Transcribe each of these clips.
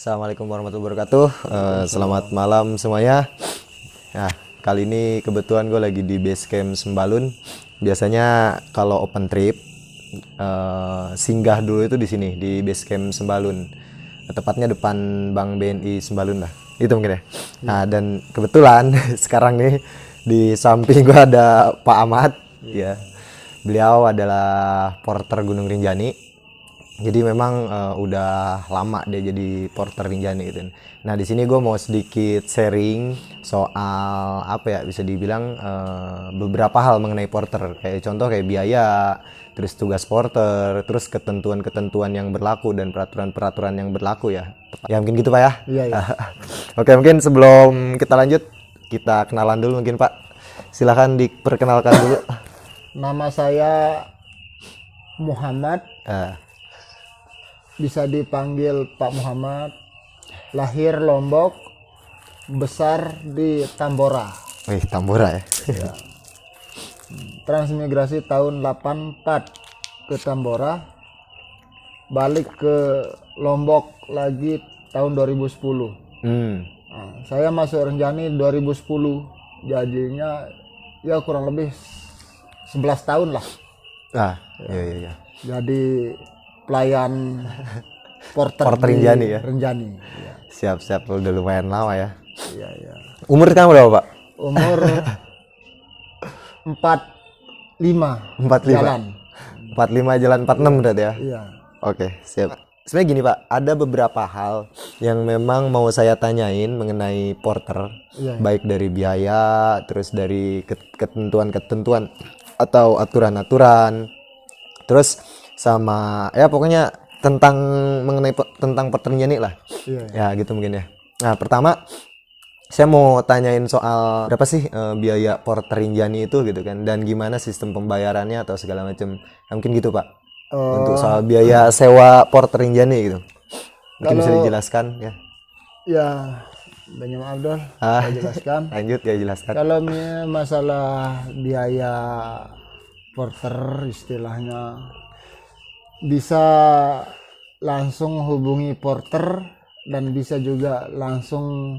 Assalamualaikum warahmatullahi wabarakatuh. Selamat malam semuanya. Nah, kali ini kebetulan gue lagi di base camp Sembalun. Biasanya kalau open trip singgah dulu itu di sini di base camp Sembalun. Tepatnya depan Bank BNI Sembalun lah. Itu mungkin ya. Nah, dan kebetulan sekarang nih di samping gue ada Pak Ahmad. Ya, beliau adalah porter Gunung Rinjani. Jadi memang udah lama dia jadi porter Rinjani gitu. Nah di sini gue mau sedikit sharing soal apa ya, bisa dibilang beberapa hal mengenai porter. Kayak contoh kayak biaya, terus tugas porter, terus ketentuan-ketentuan yang berlaku dan peraturan-peraturan yang berlaku ya. Ya mungkin gitu Pak ya. Iya, iya. Oke, mungkin sebelum kita lanjut kita kenalan dulu mungkin Pak. Silahkan diperkenalkan dulu. Nama saya Muhammad, bisa dipanggil Pak Muhammad. Lahir Lombok, besar di Tambora. Wih, Tambora ya. Ya. Transmigrasi tahun 84 ke Tambora, balik ke Lombok lagi tahun 2010. Nah, saya masuk Rinjani 2010, jadinya ya kurang lebih 11 tahun lah. Iya. Jadi pelayan porter Rinjani ya. Rinjani. Ya. Siap, udah lumayan lama ya. Iya. Umur kamu berapa Pak? Umur 45 45. jalan. 45 jalan 46 berarti ya. Iya. Oke, siap. Sebenarnya gini Pak, ada beberapa hal yang memang mau saya tanyain mengenai porter. Iya. Baik dari biaya, terus dari ketentuan-ketentuan atau aturan-aturan. Terus sama ya pokoknya tentang mengenai tentang porter Rinjani lah. Iya. Ya gitu mungkin ya. Nah, pertama saya mau tanyain soal berapa sih biaya porter Rinjani itu gitu kan, dan gimana sistem pembayarannya atau segala macam. Mungkin gitu Pak. Untuk soal biaya sewa porter Rinjani gitu. Mungkin bisa dijelaskan ya. Ya, banyak Abdul, saya jelaskan. Lanjut ya, jelaskan. Kalau masalah biaya porter istilahnya, bisa langsung hubungi porter dan bisa juga langsung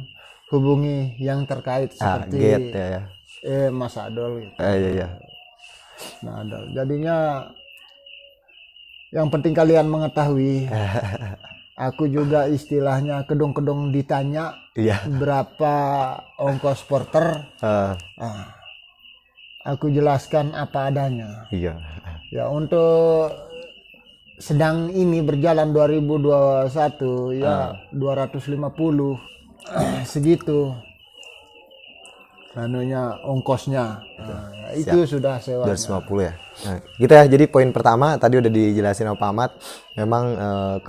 hubungi yang terkait seperti Gate ya. Mas Adol gitu. Iya. Nah, Adol. Jadinya yang penting kalian mengetahui, aku juga istilahnya kedong-kedong ditanya berapa ongkos porter. Aku jelaskan apa adanya. Iya. Ya, untuk sedang ini berjalan 2021 ya 250 segitu anunya ongkosnya. Itu sudah sewa 250 ya. Nah, gitu ya. Jadi poin pertama tadi udah dijelasin sama Pak Ahmad. Memang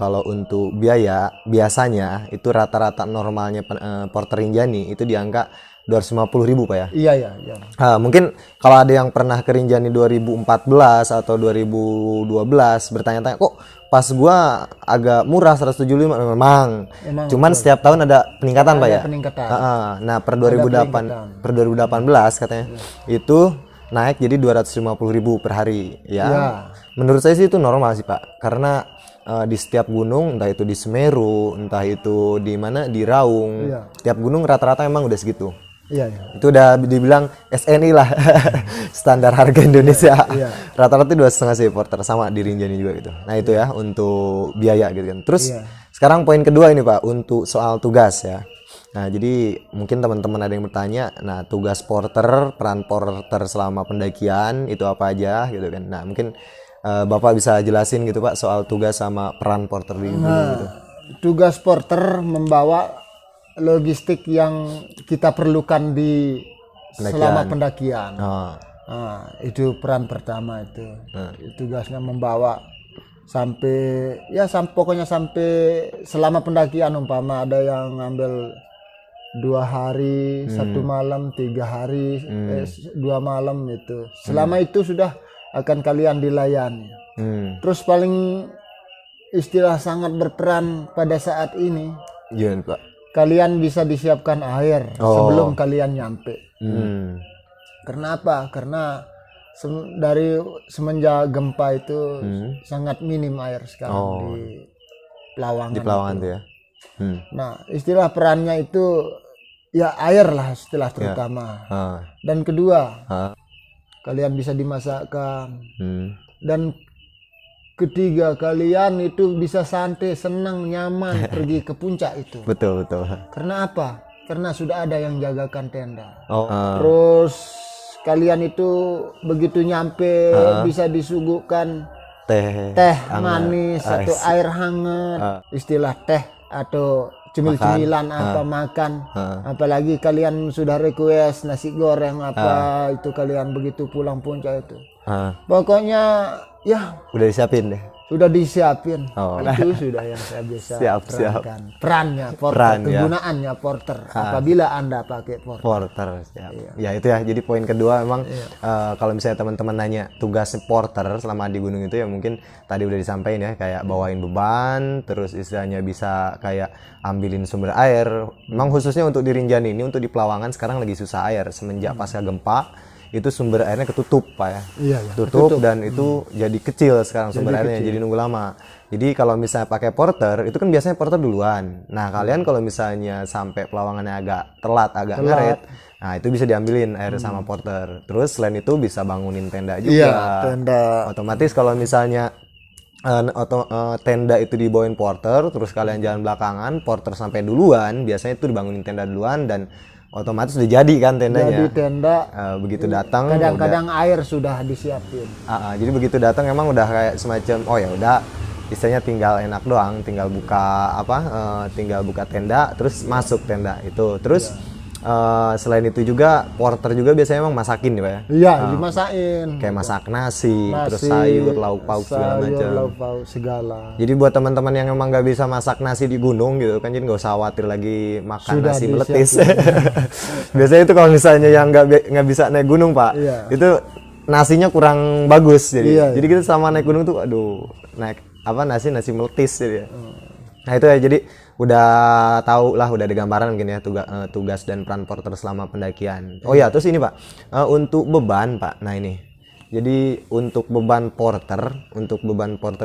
kalau untuk biaya biasanya itu rata-rata normalnya porter Rinjani itu di angka 250.000 Pak ya. Iya. Mungkin kalau ada yang pernah ke Rinjani 2014 atau 2012 bertanya-tanya, kok pas gua agak murah 175. Memang cuman betul. Setiap tahun ada peningkatan Pak ya. Peningkatan. Nah per 2018 katanya itu naik jadi 250.000 per hari ya. Menurut saya sih itu normal sih Pak, karena di setiap gunung, entah itu di Semeru, entah itu di mana, di Raung, tiap gunung rata-rata emang udah segitu. Iya. Itu udah dibilang SNI lah. Standar harga Indonesia. Rata-rata 2,5 sih porter, sama di Rinjani juga gitu. Nah itu ya untuk biaya gitu kan. Terus sekarang poin kedua ini Pak, untuk soal tugas ya. Nah jadi mungkin teman-teman ada yang bertanya, nah tugas porter, peran porter selama pendakian itu apa aja gitu kan. Nah mungkin Bapak bisa jelasin gitu Pak soal tugas sama peran porter di gitu. Tugas porter membawa logistik yang kita perlukan di selama pendakian. Itu peran pertama itu. Tugasnya membawa pokoknya sampai selama pendakian. Umpama ada yang ngambil 2 hari, 1 malam, 3 hari, 2 malam itu. Selama itu sudah akan kalian dilayani. Terus paling istilah sangat berperan pada saat ini. Gimana Pak? Kalian bisa disiapkan air sebelum kalian nyampe. Kenapa? Karena dari semenjak gempa itu sangat minim air sekarang di Pelawangan. Di Pelawangan itu ya. Nah, istilah perannya itu ya air lah istilah terutama. Dan kedua, kalian bisa dimasakkan. Dan ketiga, kalian itu bisa santai, senang, nyaman pergi ke puncak itu. Betul, betul. Karena apa? Karena sudah ada yang jagakan tenda. Oh. Terus kalian itu begitu nyampe bisa disuguhkan teh manis atau air hangat, istilah teh atau cemil-cemilan apa makan. Apalagi kalian sudah request nasi goreng apa itu kalian begitu pulang puncak itu. Pokoknya ya udah disiapin deh. Sudah disiapin. Itu sudah yang saya bisa terangkan. Perannya porter, kegunaannya porter apabila Anda pakai porter. Porter, siap. Ya itu ya. Jadi poin kedua memang kalau misalnya teman-teman nanya tugas porter selama di gunung itu ya mungkin tadi udah disampaikan ya, kayak bawain beban, terus istilahnya bisa kayak ambilin sumber air. Memang khususnya untuk di Rinjani ini, untuk di Pelawangan sekarang lagi susah air semenjak pasca gempa. Itu sumber airnya ketutup Pak ya. Tutup dan itu jadi kecil sekarang sumber airnya, jadi nunggu lama. Jadi kalau misalnya pakai porter, itu kan biasanya porter duluan. Nah kalian kalau misalnya sampai Pelawangannya agak telat, agak ngaret, nah itu bisa diambilin air sama porter. Terus selain itu bisa bangunin tenda juga. Tenda. Otomatis kalau misalnya tenda itu dibawain porter, terus kalian jalan belakangan, porter sampai duluan, biasanya itu dibangunin tenda duluan dan otomatis udah jadi kan tendanya. Jadi tenda begitu datang kadang-kadang air sudah disiapin. Jadi begitu datang emang udah kayak semacam oh ya udah istilahnya tinggal enak doang, tinggal buka tinggal buka tenda terus masuk tenda itu. Terus selain itu juga porter juga biasanya emang masakin ya Pak ya. Iya, dimasakin. Kayak masak nasi, terus sayur, lauk pauk segala macam. Lauk pauk segala. Jadi buat teman-teman yang emang nggak bisa masak nasi di gunung gitu kan, jadi nggak usah khawatir lagi makan Sudah nasi meletis. Biasanya itu kalau misalnya yang nggak bisa naik gunung Pak, itu nasinya kurang bagus jadi. Jadi kita sama naik gunung tuh, aduh naik nasi meletis jadi. Nah itu ya, jadi udah tahu lah, udah ada gambaran mungkin ya tugas dan peran porter selama pendakian. Oh ya, terus ini Pak, untuk beban Pak. Nah ini, jadi untuk beban porter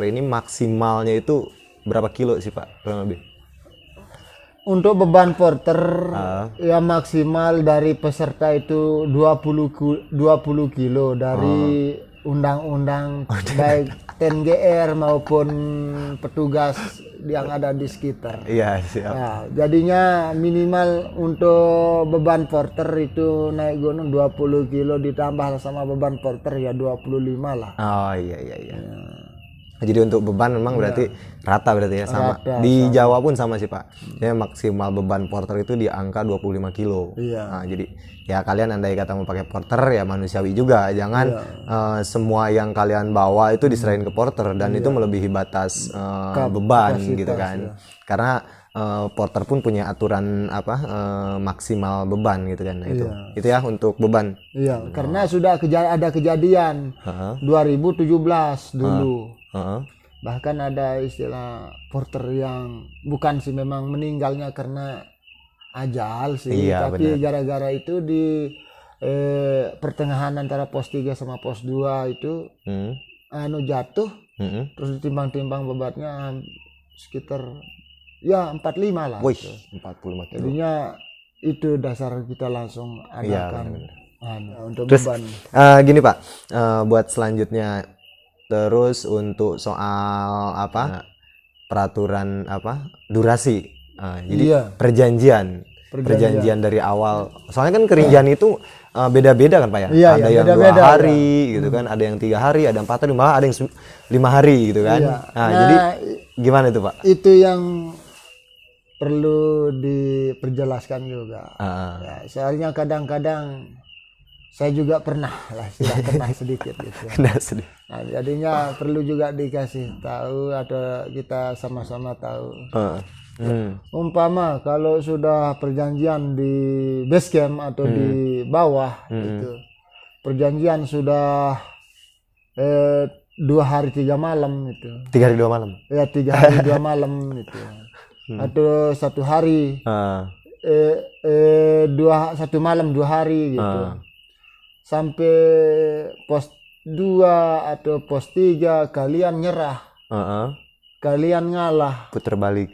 ini maksimalnya itu berapa kilo sih Pak kurang lebih? Untuk beban porter ya maksimal dari peserta itu 20 kilo dari undang-undang baik TNGR maupun petugas yang ada di sekitar. Iya, siap. Nah, jadinya minimal untuk beban porter itu naik gunung 20 kilo ditambah sama beban porter ya 25 lah. Oh iya. Jadi untuk beban memang berarti rata berarti ya sama. Di Jawa pun sama sih Pak. Ya maksimal beban porter itu di angka 25 kilo. Nah, jadi ya kalian andai kata mau pakai porter ya manusiawi juga. Jangan semua yang kalian bawa itu diserahin ke porter dan itu melebihi batas beban gitu kan. Karena porter pun punya aturan maksimal beban gitu kan. Nah, itu ya untuk beban. Iya, karena sudah ada kejadian 2017 dulu. Bahkan ada istilah porter yang bukan sih memang meninggalnya karena ajal sih, tapi gara-gara itu di pertengahan antara pos 3 sama pos 2 itu jatuh, terus ditimbang-timbang bebannya sekitar ya 45 lah. Wih, 45 kilo. Jadinya itu dasar kita langsung adakan untuk terus, beban. Gini Pak, buat selanjutnya. Terus untuk soal peraturan durasi. Jadi perjanjian dari awal. Soalnya kan kerinjan itu beda-beda kan Pak ya. Iya, ada yang 2 hari gitu kan, ada yang 3 hari, ada 4 hari, malah ada yang 5 hari gitu kan. Nah, jadi gimana itu Pak? Itu yang perlu diperjelaskan juga. Ya, soalnya kadang-kadang saya juga pernah sedikit gitu. Nah, jadinya perlu juga dikasih tahu atau kita sama-sama tahu. Umpama kalau sudah perjanjian di base camp atau di bawah itu perjanjian sudah 2 hari 3 malam itu. 3 hari 2 malam. Ya 3 hari 2 malam itu. Atau 1 hari. 1 malam 2 hari gitu. Sampai pos 2 atau pos 3 kalian nyerah, kalian ngalah, putar balik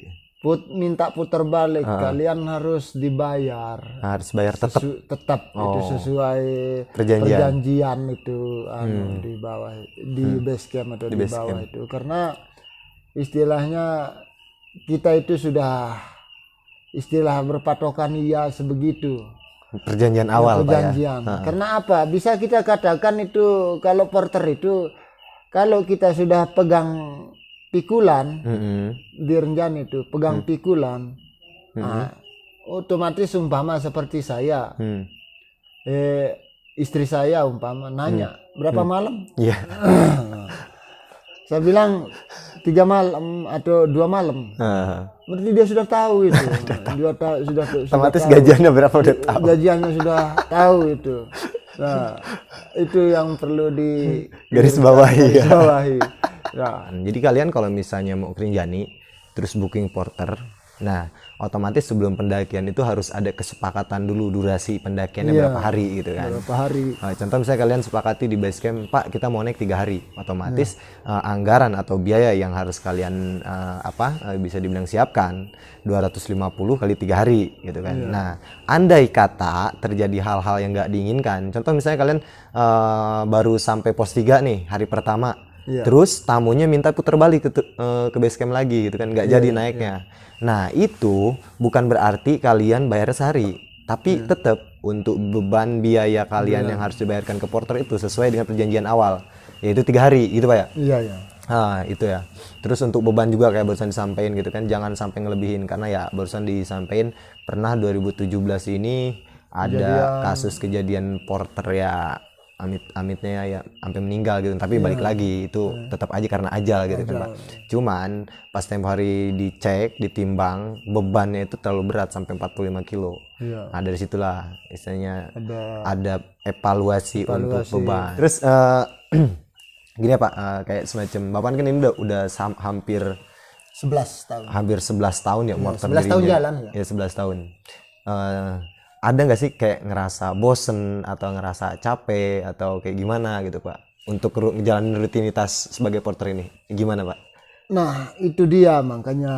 minta putar balik, kalian harus dibayar. Harus bayar tetap. Tetap itu sesuai perjanjian itu di bawah di base camp atau di bawah itu, karena istilahnya kita itu sudah istilah berpatokan iya sebegitu. Perjanjian awal, perjanjian. Pak ya. Karena apa? Bisa kita katakan itu kalau porter itu kalau kita sudah pegang pikulan di Rinjani itu pegang pikulan, nah, otomatis umpama seperti saya, istri saya umpama nanya berapa malam, saya bilang 3 malam atau 2 malam, berarti dia sudah tahu itu, sudah otomatis tahu. gajiannya berapa udah tahu, gajiannya sudah tahu itu. Nah, itu yang perlu di garis bawahi. Nah, jadi kalian kalau misalnya mau ke Rinjani terus booking porter, nah otomatis sebelum pendakian itu harus ada kesepakatan dulu durasi pendakiannya berapa hari gitu kan. Berapa hari. Nah, contoh misalnya kalian sepakati di base camp, Pak kita mau naik 3 hari, otomatis anggaran atau biaya yang harus kalian bisa dibilang siapkan 250 kali 3 hari gitu kan. Nah, andai kata terjadi hal-hal yang nggak diinginkan, contoh misalnya kalian baru sampai pos 3 nih hari pertama, terus tamunya minta putar balik ke base camp lagi gitu kan, nggak jadi naiknya. Nah itu bukan berarti kalian bayar sehari, tapi tetap untuk beban biaya kalian yang harus dibayarkan ke porter itu sesuai dengan perjanjian awal, yaitu 3 hari gitu Pak ya. Iya. Nah itu ya. Terus untuk beban juga kayak barusan disampaikan gitu kan, jangan sampai ngelebihin, karena ya barusan disampaikan pernah 2017 ini ada kasus kejadian porter ya amitnya ya sampai meninggal gitu, tapi balik lagi itu tetap aja karena ajal gitu kan Pak. Cuman pas tempo hari dicek ditimbang bebannya itu terlalu berat sampai 45 kilo. Nah dari situlah istilahnya ada evaluasi untuk beban. Terus gini ya Pak, kayak semacam Bapak kan ini udah hampir 11 tahun. Hampir 11 tahun ya umur 11 tahun jalan ya. Ya 11 tahun. Ada nggak sih kayak ngerasa bosen atau ngerasa capek atau kayak gimana gitu Pak untuk menjalani rutinitas sebagai porter ini, gimana Pak? Nah itu dia, makanya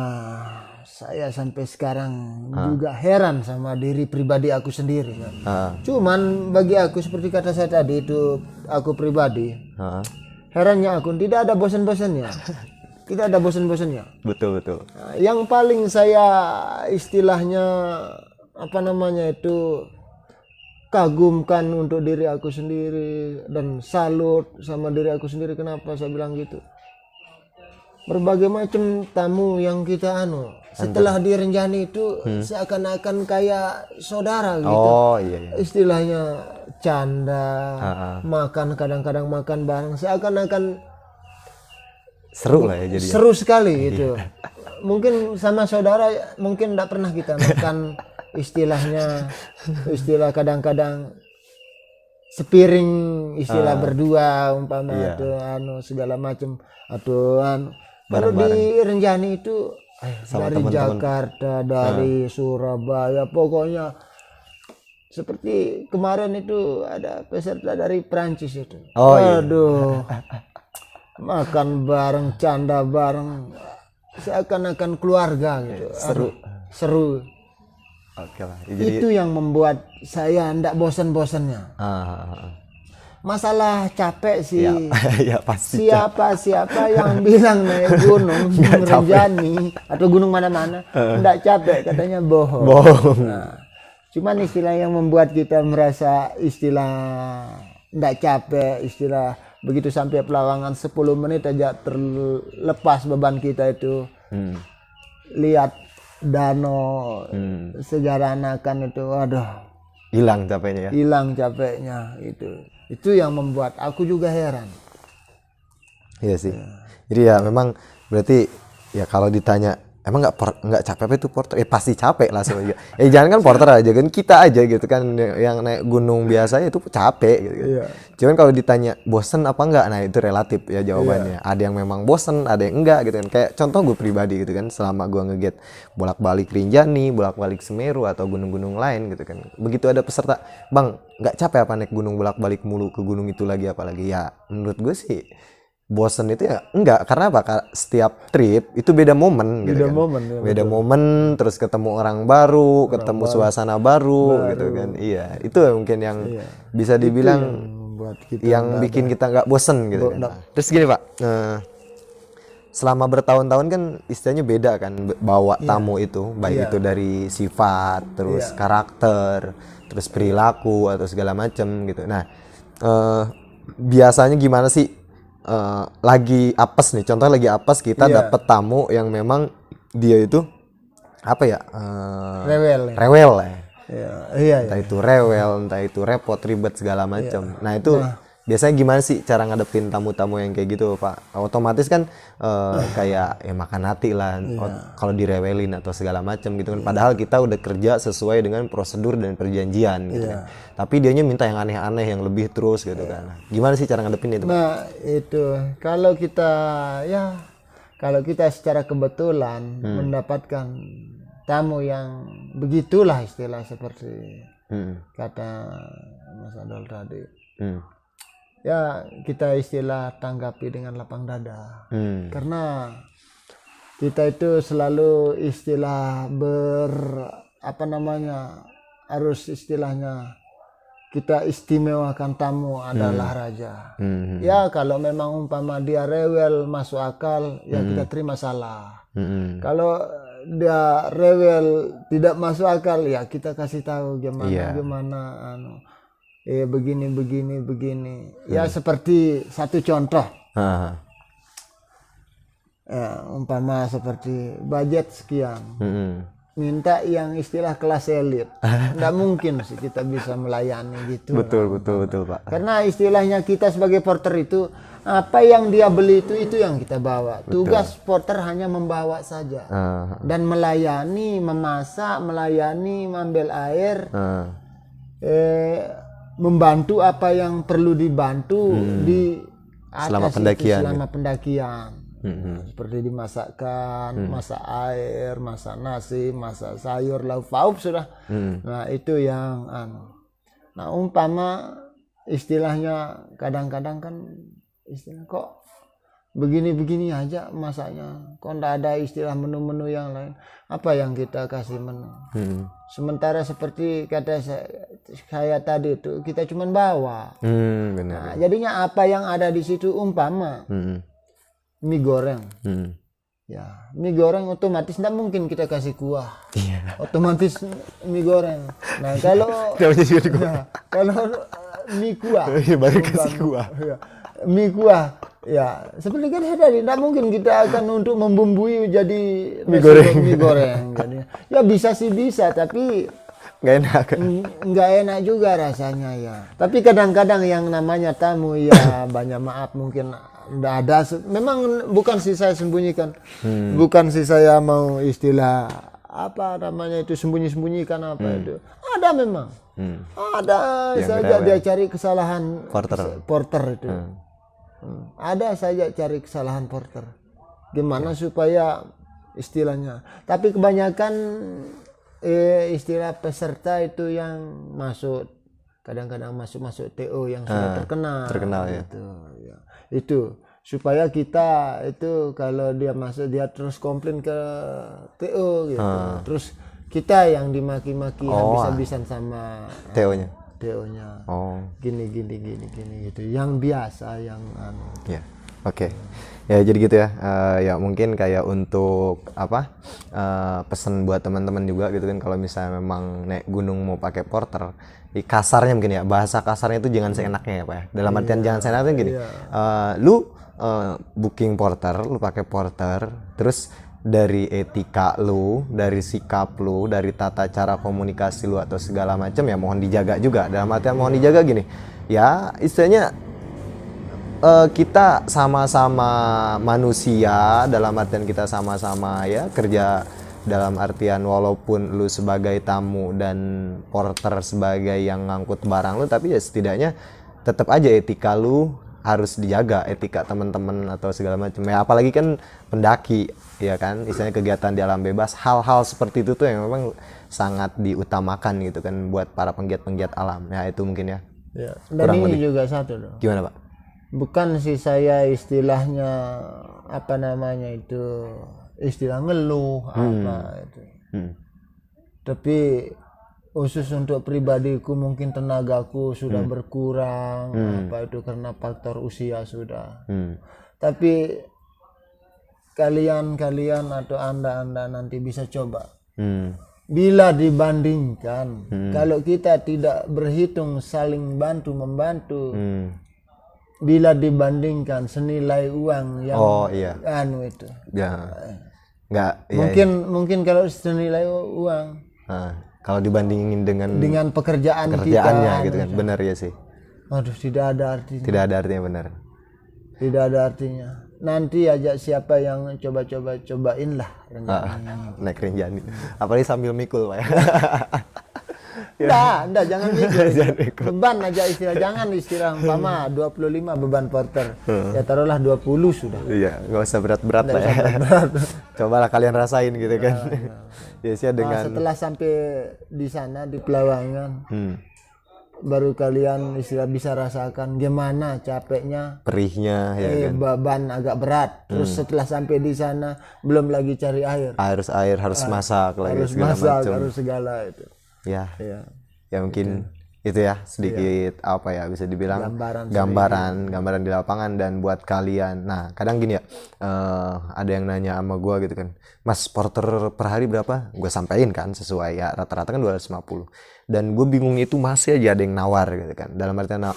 saya sampai sekarang juga heran sama diri pribadi aku sendiri kan. Cuman bagi aku seperti kata saya tadi itu, aku pribadi herannya aku tidak ada bosan-bosannya. Tidak ada bosan-bosannya. Betul. Nah, yang paling saya istilahnya kagumkan untuk diri aku sendiri dan salut sama diri aku sendiri. Kenapa saya bilang gitu? Berbagai macam tamu yang kita setelah di Rinjani itu seakan-akan kayak saudara gitu. Oh iya. Istilahnya canda, makan, kadang-kadang makan bareng, seakan-akan seru lah ya jadi. Seru sekali itu. Mungkin sama saudara mungkin tidak pernah kita makan istilah kadang-kadang sepiring istilah berdua umpama atau segala macam atau kalau di Rinjani itu dari teman-teman. Jakarta, dari Surabaya, pokoknya seperti kemarin itu ada peserta dari Prancis itu. Aduh. Makan bareng, canda bareng, seakan-akan keluarga gitu. Seru. Oke lah. Jadi, itu yang membuat saya ndak bosan-bosannya. Masalah capek sih. Ya, pasti. Siapa yang bilang naik gunung Rinjani atau gunung mana-mana ndak capek, katanya bohong. Nah, cuman istilah yang membuat kita merasa ndak capek, istilah begitu sampai Pelawangan 10 menit aja terlepas beban kita itu. Lihat danau Sejaranakan itu, aduh, hilang capeknya ya. Hilang capeknya itu yang membuat aku juga heran. Iya sih. Jadi ya memang berarti ya kalau ditanya emang nggak capek apa itu porter? Pasti capek lah sebenarnya. Jangan kan porter aja kan, kita aja gitu kan yang naik gunung biasa itu capek gitu. Cuman kalau ditanya bosen apa enggak, nah itu relatif ya jawabannya. Ada yang memang bosen, ada yang enggak gitu kan. Kayak contoh gue pribadi gitu kan, selama gue nge-get bolak-balik Rinjani, bolak-balik Semeru atau gunung-gunung lain gitu kan. Begitu ada peserta, "Bang, nggak capek apa naik gunung bolak-balik mulu ke gunung itu lagi apalagi?" Ya menurut gue sih bosen itu ya enggak, karena apa? Setiap trip itu beda momen gitu Beda kan. momen, ya, Beda momen, terus ketemu orang baru, ketemu suasana baru gitu kan. Iya, itu mungkin yang bisa dibilang Buat kita yang bikin kita nggak bosen gitu kan. Terus gini Pak, selama bertahun-tahun kan istilahnya beda kan bawa tamu itu, baik itu dari sifat, terus karakter, terus perilaku atau segala macam gitu. Nah, biasanya gimana sih lagi apes nih, contoh lagi apes kita dapet tamu yang memang dia itu apa ya, rewel ya. Entah itu rewel, entah itu repot, ribet segala macam. Nah itu biasanya gimana sih cara ngadepin tamu-tamu yang kayak gitu Pak? Otomatis kan kayak ya makan hati lah kalau direwelin atau segala macam gitu kan. Padahal kita udah kerja sesuai dengan prosedur dan perjanjian gitu kan. Tapi dianya minta yang aneh-aneh, yang lebih terus gitu kan. Gimana sih cara ngadepin itu Pak? Nah itu kalau kita secara kebetulan mendapatkan tamu yang begitulah istilah seperti kata Mas Adol tadi, ya kita istilah tanggapi dengan lapang dada, karena kita itu selalu istilah harus istilahnya kita istimewakan tamu adalah raja. Ya kalau memang umpama dia rewel masuk akal, ya kita terima salah. Kalau dia rewel tidak masuk akal, ya kita kasih tahu gimana begini. Ya seperti satu contoh. Ya, umpama seperti budget sekian. Minta yang istilah kelas elit. Nggak mungkin sih kita bisa melayani gitu. Betul Pak. Karena istilahnya kita sebagai porter itu apa yang dia beli itu yang kita bawa. Tugas porter hanya membawa saja dan melayani, memasak, melayani, mengambil air, membantu apa yang perlu dibantu di selama atas pendakian. Selama pendakian. Seperti dimasakkan, masak air, masak nasi, masak sayur, lauk pauk sudah. Nah itu yang Nah umpama istilahnya kadang-kadang kan istilah kok begini-begini aja masaknya, kok ndak ada istilah menu-menu yang lain, apa yang kita kasih menu. Sementara seperti kata saya tadi itu kita cuma bawa. Benar. Nah, jadinya apa yang ada di situ umpama mie goreng, ya mie goreng otomatis ndak mungkin kita kasih kuah, otomatis mie goreng. Nah kalau mie kuah, baru kasih kuah. Mie kuah, ya seperti kan tadi, tidak mungkin kita akan untuk membumbui jadi mie goreng. Jadi, ya bisa sih bisa, tapi nggak enak juga rasanya ya. Tapi kadang-kadang yang namanya tamu ya banyak maaf mungkin tidak ada. Memang bukan sih saya sembunyikan, bukan sih saya mau istilah apa namanya itu sembunyi-sembunyikan apa itu. Ada memang, ada saja dia cari kesalahan porter itu. Ada saja cari kesalahan porter. Gimana supaya istilahnya. Tapi kebanyakan istilah peserta itu yang masuk, kadang-kadang masuk TO yang sudah terkenal gitu. Ya. Itu supaya kita itu kalau dia masuk dia terus komplain ke TO gitu. Terus kita yang dimaki-maki habis-habisan sama TO-nya. Gini gitu. Yang biasa yang Ya. Oke. Ya jadi gitu ya. Ya mungkin kayak untuk pesan buat teman-teman juga gitu kan, kalau misalnya memang naik gunung mau pakai porter, kasarnya mungkin ya, bahasa kasarnya itu jangan seenaknya ya Pak ya. Dalam artian jangan seenaknya gini. Lu booking porter, lu pakai porter, terus dari etika lu, dari sikap lu, dari tata cara komunikasi lu atau segala macam ya mohon dijaga juga. Dalam artian mohon dijaga gini. Ya, istilahnya kita sama-sama manusia, dalam artian kita sama-sama ya kerja, dalam artian walaupun lu sebagai tamu dan porter sebagai yang ngangkut barang lu, tapi ya setidaknya tetap aja etika lu harus dijaga, etika teman-teman atau segala macam ya, apalagi kan pendaki ya kan, istilahnya kegiatan di alam bebas, hal-hal seperti itu tuh yang memang sangat diutamakan gitu kan buat para penggiat-penggiat alam ya. Itu mungkin ya. Dan ini juga satu loh, gimana Pak? bukan sih saya istilahnya apa namanya itu, istilah ngeluh apa itu. Tapi khusus untuk pribadiku mungkin tenagaku sudah berkurang apa itu karena faktor usia sudah. Tapi kalian atau anda nanti bisa coba. Bila dibandingkan, kalau kita tidak berhitung saling bantu membantu, bila dibandingkan senilai uang yang anu itu, ya nggak ya, mungkin kalau senilai uang, kalau dibandingin dengan pekerjaannya kita, gitu kan, benar ya sih. Aduh, tidak ada artinya. Tidak ada artinya, benar. Tidak ada artinya. Nanti ajak siapa yang cobain lah naik Rinjani, apalagi sambil mikul Pak ya. Enggak, jangan mikul. Beban aja jangan istilah umpama 25 beban porter. Ya taruhlah 20 sudah. Iya, nggak usah berat-berat lah ya. Cobalah kalian rasain gitu kan. Ya sih dengan setelah sampai di sana di Pelawangan. Baru kalian istilah bisa rasakan gimana capeknya, perihnya ya kan. Beban agak berat. Terus setelah sampai di sana belum lagi cari air. Harus masak lagi, harus segala masak, macam. harus segala itu. Ya mungkin itu ya sedikit apa ya bisa dibilang gambaran di lapangan. Dan buat kalian, nah kadang gini ya, ada yang nanya sama gue gitu kan, Mas, porter per hari berapa? Gue sampein kan sesuai ya, rata-rata kan 250. Dan gue bingung itu masih aja ada yang nawar gitu kan, dalam artian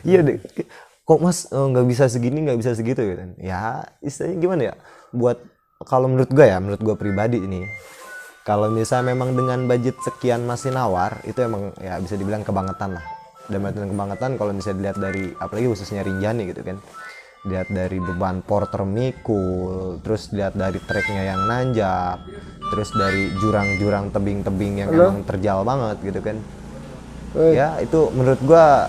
iya deh, kok Mas nggak bisa segini, nggak bisa segitu gitu kan. Ya istilahnya gimana ya, buat kalau menurut gue pribadi ini, kalau misalnya memang dengan budget sekian masih nawar, itu emang ya bisa dibilang kebangetan lah. Dan kebangetan kalau misalnya dilihat dari, apalagi khususnya Rinjani gitu kan, lihat dari beban porter mikul, terus lihat dari treknya yang nanjak, terus dari jurang-jurang tebing-tebing yang emang terjal banget gitu kan. Ya itu menurut gua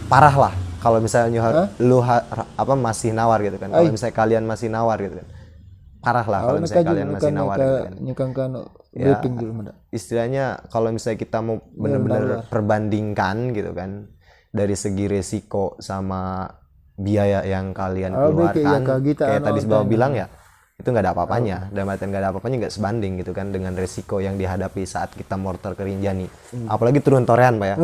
parah lah kalau misalnya masih nawar gitu kan. Kalau misalnya kalian masih nawar gitu kan, parah lah kalau misalnya kalian masih nawar gitu kan. Ya, istilahnya kalau misalnya kita mau benar-benar perbandingkan gitu kan, dari segi resiko sama biaya yang kalian keluarkan, kayak tadi Bapak bilang ya, itu nggak ada apa-apanya. Dan nggak ada apa-apanya, nggak sebanding gitu kan dengan resiko yang dihadapi saat kita mortar ke Rinjani. Apalagi turun torean Pak ya.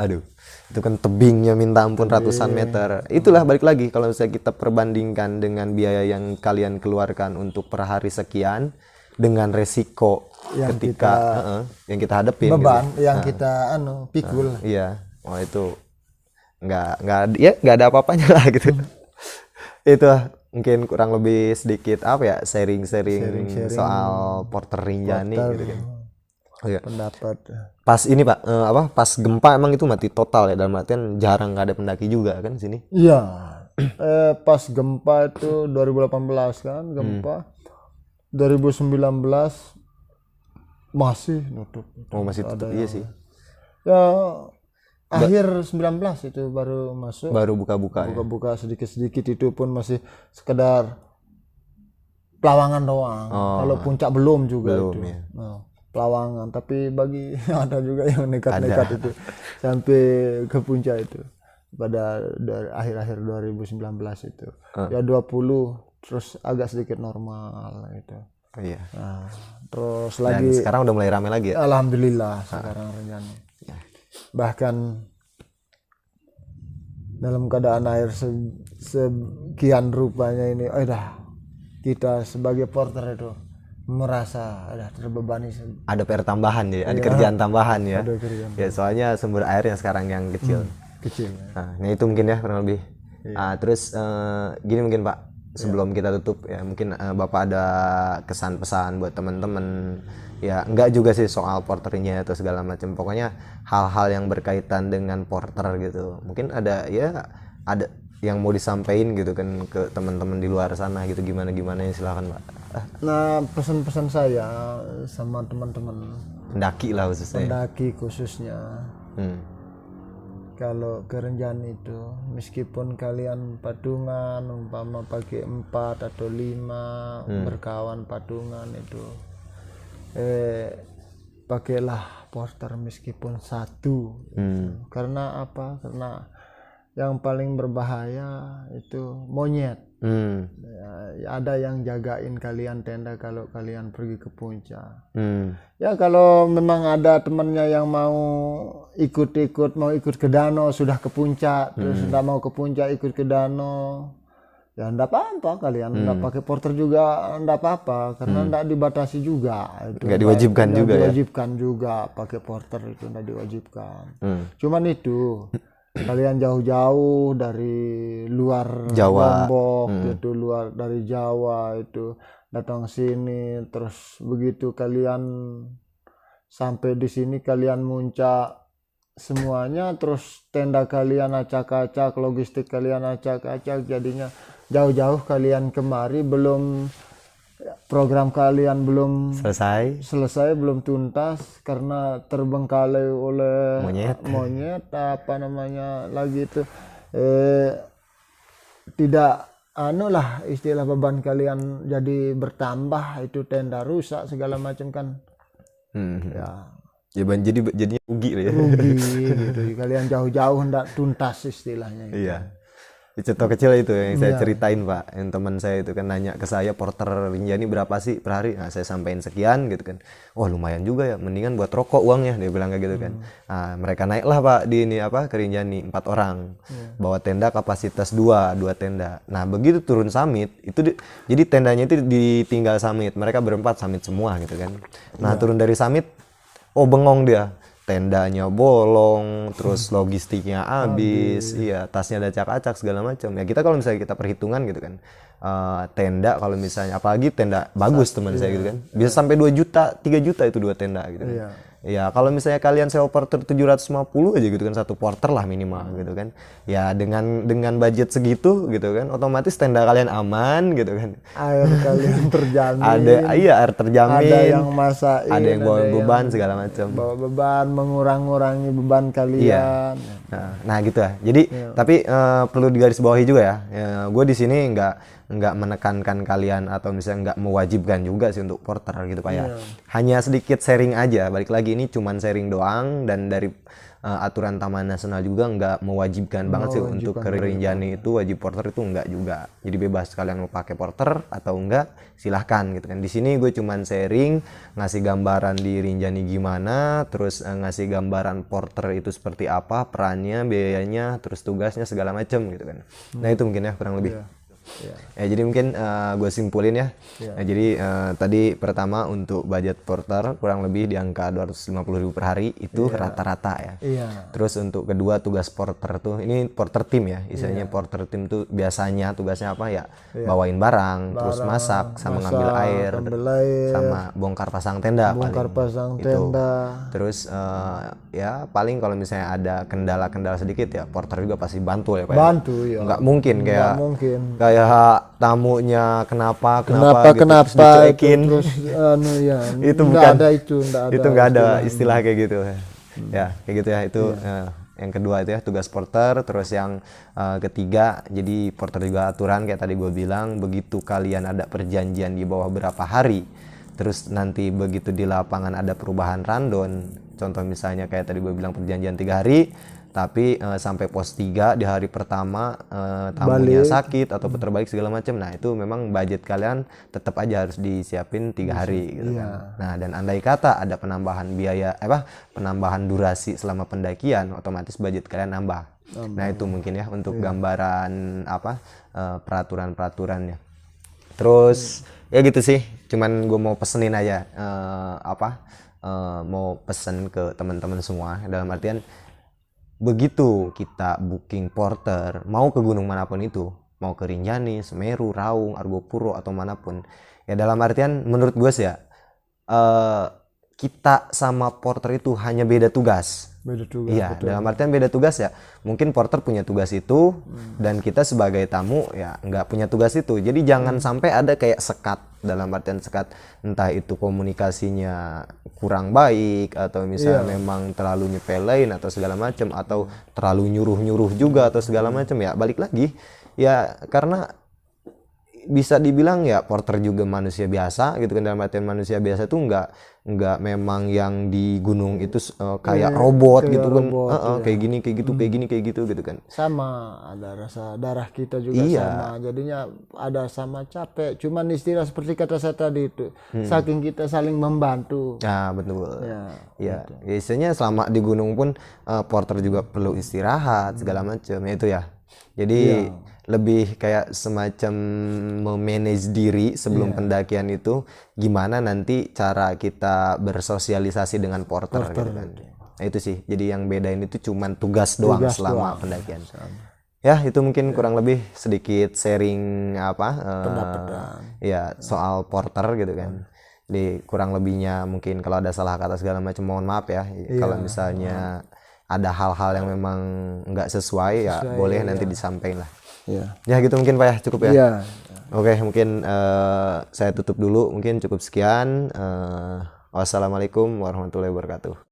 Aduh, itu kan tebingnya minta ampun ratusan meter. Itulah balik lagi, kalau misalnya kita perbandingkan dengan biaya yang kalian keluarkan untuk per hari sekian dengan resiko yang yang kita hadapin, beban gitu, yang kita pikul. Iya, itu nggak ada apa-apanya lah gitu. Itu mungkin kurang lebih sedikit apa ya, sharing soal porter Rinjani gitu kan. Pendapat. Pas ini Pak, pas gempa emang itu mati total ya, dalam artian jarang nggak ada pendaki juga kan sini. Iya. Pas gempa itu 2018 kan gempa. 2019 masih nutup. Masih tutup, iya sih. Ya akhir 19 itu baru masuk. Baru buka-buka sedikit-sedikit, itu pun masih sekedar Pelawangan doang. Kalau puncak belum juga itu. Ya. Pelawangan, tapi bagi ada juga yang nekat-nekat itu sampai ke puncak itu pada akhir-akhir 2019 itu. Ya 20 terus agak sedikit normal gitu. Iya. Nah, terus dan lagi sekarang udah mulai ramai lagi ya. Alhamdulillah sekarang Rinjani. Bahkan dalam keadaan air sekian rupanya ini, kita sebagai porter itu merasa terbebani. Ada PR tambahan ya, ada kerjaan tambahan ya. Ya soalnya sumber air yang sekarang yang kecil. Nah, itu mungkin ya kurang lebih. Terus gini mungkin Pak, sebelum kita tutup ya, mungkin Bapak ada kesan pesan buat teman-teman ya, enggak juga sih soal porternya atau segala macam, pokoknya hal-hal yang berkaitan dengan porter gitu, mungkin ada yang mau disampaikan gitu kan ke teman-teman di luar sana gitu, gimana ya, silakan Pak. Nah, pesan-pesan saya sama teman-teman pendaki lah khususnya kalau ke Rinjani itu, meskipun kalian patungan umpama pakai 4 atau 5 berkawan patungan itu, pakailah porter meskipun 1 karena apa? Karena yang paling berbahaya itu monyet. Ya, ada yang jagain kalian tenda kalau kalian pergi ke puncak. Ya kalau memang ada temannya yang mau ikut ke danau, sudah ke puncak terus tidak mau ke puncak ikut ke danau, ya enggak apa-apa kalian enggak pakai porter juga enggak apa-apa karena enggak dibatasi juga itu. Nggak diwajibkan juga ya? Diwajibkan juga pakai porter itu enggak diwajibkan. Cuman itu kalian jauh-jauh dari luar Jawa. Lombok itu luar dari Jawa itu datang sini, terus begitu kalian sampai di sini kalian muncak semuanya, terus tenda kalian acak-acak, logistik kalian acak-acak, jadinya jauh-jauh kalian kemari belum program kalian belum selesai belum tuntas karena terbengkalai oleh monyet apa namanya lagi itu tidak istilah beban kalian jadi bertambah, itu tenda rusak segala macam kan. Ya jadinya rugi ya. Rugi gitu. Kalian jauh-jauh hendak tuntas istilahnya gitu. Iya. Contoh kecil itu yang saya ceritain Pak, yang teman saya itu kan nanya ke saya, porter Rinjani berapa sih per hari? Nah saya sampaikan sekian gitu kan. Oh lumayan juga ya, mendingan buat rokok uangnya, dia bilang kayak gitu kan. Nah mereka naiklah Pak di ini ke Rinjani 4 orang, bawa tenda kapasitas 2 tenda. Nah begitu turun summit itu jadi tendanya itu ditinggal summit, mereka berempat summit semua gitu kan. Nah turun dari summit, oh bengong dia. Tendanya bolong, terus logistiknya habis, iya tasnya ada acak-acak segala macam. Ya kita kalau misalnya kita perhitungan gitu kan, tenda kalau misalnya apalagi tenda bagus teman saya gitu kan, bisa sampai 2 juta, 3 juta itu 2 tenda gitu kan. Ya kalau misalnya kalian sewa porter 750 aja gitu kan, 1 porter lah minimal gitu kan. Ya dengan budget segitu gitu kan, otomatis tenda kalian aman gitu kan. Air kalian terjamin. Air terjamin. Ada yang masakin, ada yang bawa beban segala macam. Bawa beban, mengurangi beban kalian. Nah gitu ya. Jadi tapi perlu digarisbawahi juga ya. Gue di sini nggak menekankan kalian atau misalnya nggak mewajibkan juga sih untuk porter gitu Pak ya. Hanya sedikit sharing aja. Balik lagi ini cuman sharing doang, dan dari aturan Taman Nasional juga nggak mewajibkan banget sih untuk ke Rinjani itu wajib porter itu nggak juga. Jadi bebas kalian mau pakai porter atau enggak silahkan gitu kan. Di sini gue cuman sharing, ngasih gambaran di Rinjani gimana, terus ngasih gambaran porter itu seperti apa, perannya, biayanya, terus tugasnya segala macam gitu kan. Nah itu mungkin ya kurang lebih. Ya jadi mungkin gue simpulin ya. Nah, jadi tadi pertama untuk budget porter kurang lebih di angka 250.000 per hari itu rata-rata ya. Terus untuk kedua tugas porter tuh ini porter tim ya, istilahnya porter tim tuh biasanya tugasnya apa ya, bawain barang, terus masak sama ngambil air, sama bongkar pasang tenda. Terus ya paling kalau misalnya ada kendala-kendala sedikit ya porter juga pasti bantu ya Pak. Ya. Nggak mungkin kayak tamunya kenapa dicuekin. Terus itu bukan ada itu nggak ada istilah kayak gitu ya, kayak gitu ya itu. Yang kedua itu ya tugas porter. Terus yang ketiga, jadi porter juga aturan kayak tadi gue bilang, begitu kalian ada perjanjian di bawah berapa hari, terus nanti begitu di lapangan ada perubahan rundown, contoh misalnya kayak tadi gue bilang perjanjian 3 hari tapi sampai pos 3 di hari pertama tamunya sakit atau terbalik segala macam, nah itu memang budget kalian tetap aja harus disiapin 3 hari gitu kan. Nah dan andai kata ada penambahan biaya penambahan durasi selama pendakian, otomatis budget kalian nambah. Nah itu mungkin ya untuk gambaran peraturan-peraturannya. Terus ya gitu sih, cuman gue mau pesenin aja mau pesen ke teman-teman semua, dalam artian begitu kita booking porter mau ke gunung manapun itu, mau ke Rinjani, Semeru, Raung, Argopuro atau manapun ya, dalam artian menurut gue sih ya kita sama porter itu hanya beda tugas. Iya, dalam artian beda tugas ya. Mungkin porter punya tugas itu dan kita sebagai tamu ya nggak punya tugas itu. Jadi jangan sampai ada kayak sekat, dalam artian sekat entah itu komunikasinya kurang baik atau misalnya memang terlalu nyepelein atau segala macam, atau terlalu nyuruh-nyuruh juga atau segala macam ya. Balik lagi ya, karena bisa dibilang ya porter juga manusia biasa gitu kan, dalam artian manusia biasa tuh nggak memang yang di gunung itu kayak robot kayak gitu kan. robot, Kayak gini kayak gitu kayak gini kayak gitu gitu kan. Sama, ada rasa darah kita juga sama, jadinya ada sama capek. Cuman istilah seperti kata saya tadi itu, saking kita saling membantu. Nah, betul. Ya, Ya, biasanya selama di gunung pun porter juga perlu istirahat segala macam itu ya. Jadi lebih kayak semacam memanage diri sebelum pendakian itu, gimana nanti cara kita bersosialisasi dengan porter gitu kan. Nah, itu sih. Jadi yang bedain itu cuman tugas doang selama pendakian. Ya, itu mungkin kurang lebih sedikit sharing ya soal porter gitu kan. Di kurang lebihnya mungkin kalau ada salah kata segala macam mohon maaf ya. Kalau misalnya ada hal-hal yang memang nggak sesuai ya boleh nanti disampaikan lah. Ya gitu mungkin Pak ya, cukup ya. Iya. Oke, mungkin saya tutup dulu, mungkin cukup sekian. Wassalamualaikum warahmatullahi wabarakatuh.